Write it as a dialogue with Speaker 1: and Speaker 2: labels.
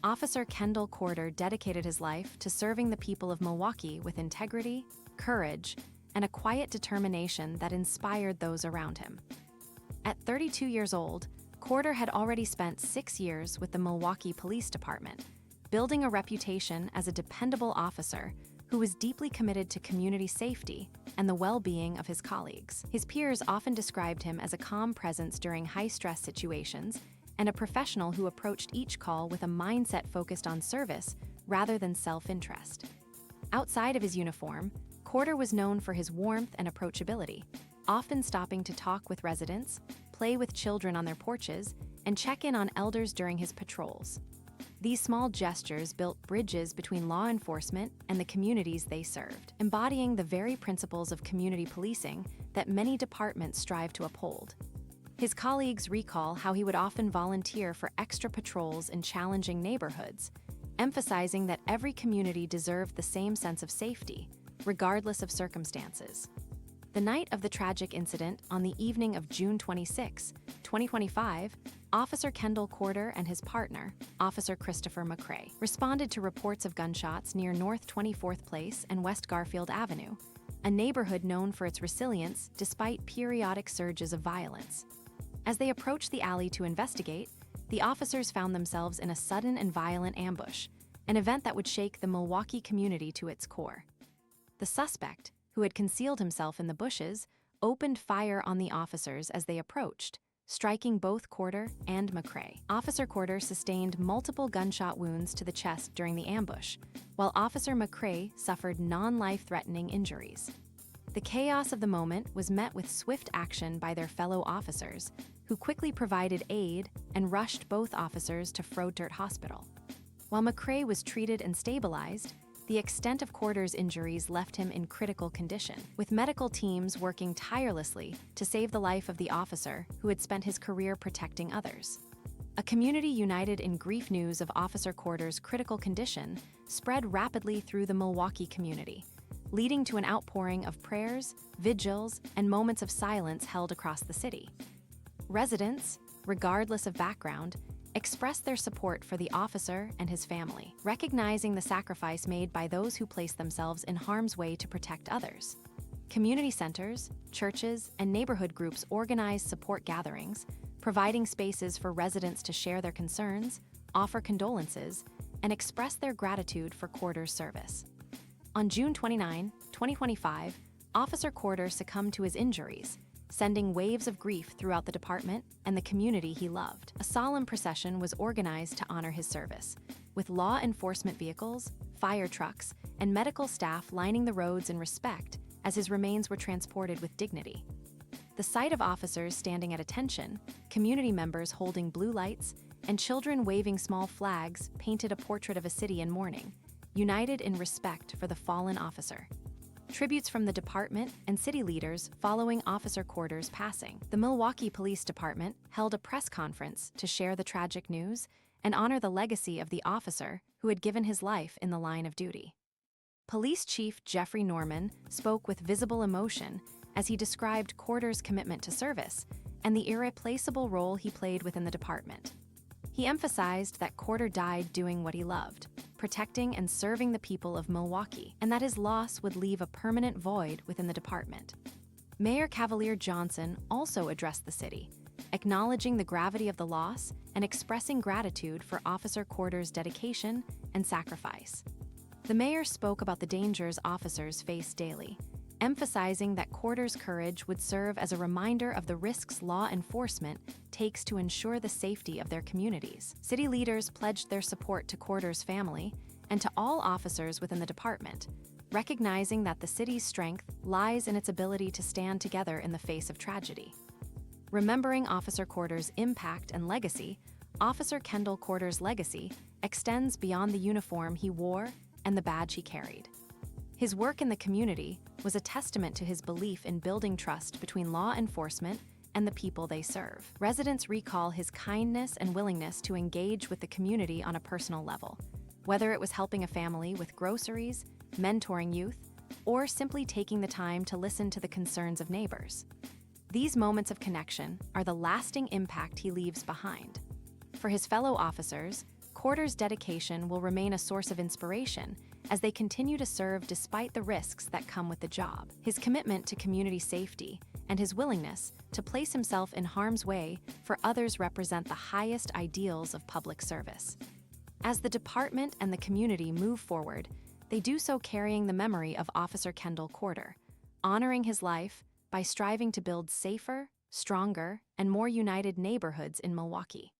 Speaker 1: Officer Kendall Corder dedicated his life to serving the people of Milwaukee with integrity, courage, and a quiet determination that inspired those around him. At 32 years old, Corder had already spent 6 years with the Milwaukee Police Department, building a reputation as a dependable officer who was deeply committed to community safety and the well-being of his colleagues. His peers often described him as a calm presence during high-stress situations and a professional who approached each call with a mindset focused on service rather than self-interest. Outside of his uniform, Corder was known for his warmth and approachability, often stopping to talk with residents, play with children on their porches, and check in on elders during his patrols. These small gestures built bridges between law enforcement and the communities they served, embodying the very principles of community policing that many departments strive to uphold. His colleagues recall how he would often volunteer for extra patrols in challenging neighborhoods, emphasizing that every community deserved the same sense of safety, regardless of circumstances. The night of the tragic incident, on the evening of June 26, 2025, Officer Kendall Corder and his partner, Officer Christopher McCrae, responded to reports of gunshots near North 24th Place and West Garfield Avenue, a neighborhood known for its resilience despite periodic surges of violence. As they approached the alley to investigate, the officers found themselves in a sudden and violent ambush, an event that would shake the Milwaukee community to its core. The suspect, who had concealed himself in the bushes, opened fire on the officers as they approached, striking both Corder and McCrae. Officer Corder sustained multiple gunshot wounds to the chest during the ambush, while Officer McCrae suffered non-life-threatening injuries. The chaos of the moment was met with swift action by their fellow officers, who quickly provided aid and rushed both officers to Froedtert Hospital. While McCrae was treated and stabilized, the extent of Corder's injuries left him in critical condition, with medical teams working tirelessly to save the life of the officer who had spent his career protecting others. A community united in grief news of Officer Corder's critical condition spread rapidly through the Milwaukee community, leading to an outpouring of prayers, vigils, and moments of silence held across the city. Residents, regardless of background, expressed their support for the officer and his family, recognizing the sacrifice made by those who place themselves in harm's way to protect others. Community centers, churches, and neighborhood groups organized support gatherings, providing spaces for residents to share their concerns, offer condolences, and express their gratitude for Corder's service. On June 29, 2025, Officer Corder succumbed to his injuries, sending waves of grief throughout the department and the community he loved. A solemn procession was organized to honor his service, with law enforcement vehicles, fire trucks, and medical staff lining the roads in respect as his remains were transported with dignity. The sight of officers standing at attention, community members holding blue lights, and children waving small flags painted a portrait of a city in mourning, united in respect for the fallen officer. Tributes from the department and city leaders following Officer Corder's passing. The Milwaukee Police Department held a press conference to share the tragic news and honor the legacy of the officer who had given his life in the line of duty. Police Chief Jeffrey Norman spoke with visible emotion as he described Corder's commitment to service and the irreplaceable role he played within the department. He emphasized that Corder died doing what he loved, protecting and serving the people of Milwaukee, and that his loss would leave a permanent void within the department. Mayor Cavalier Johnson also addressed the city, acknowledging the gravity of the loss and expressing gratitude for Officer Corder's dedication and sacrifice. The mayor spoke about the dangers officers face daily, emphasizing that Corder's courage would serve as a reminder of the risks law enforcement takes to ensure the safety of their communities. City leaders pledged their support to Corder's family and to all officers within the department, recognizing that the city's strength lies in its ability to stand together in the face of tragedy. Remembering Officer Corder's impact and legacy, Officer Kendall Corder's legacy extends beyond the uniform he wore and the badge he carried. His work in the community was a testament to his belief in building trust between law enforcement and the people they serve. Residents recall his kindness and willingness to engage with the community on a personal level, whether it was helping a family with groceries, mentoring youth, or simply taking the time to listen to the concerns of neighbors. These moments of connection are the lasting impact he leaves behind. For his fellow officers, Corder's dedication will remain a source of inspiration as they continue to serve despite the risks that come with the job. His commitment to community safety and his willingness to place himself in harm's way for others represent the highest ideals of public service. As the department and the community move forward, they do so carrying the memory of Officer Kendall Corder, honoring his life by striving to build safer, stronger, and more united neighborhoods in Milwaukee.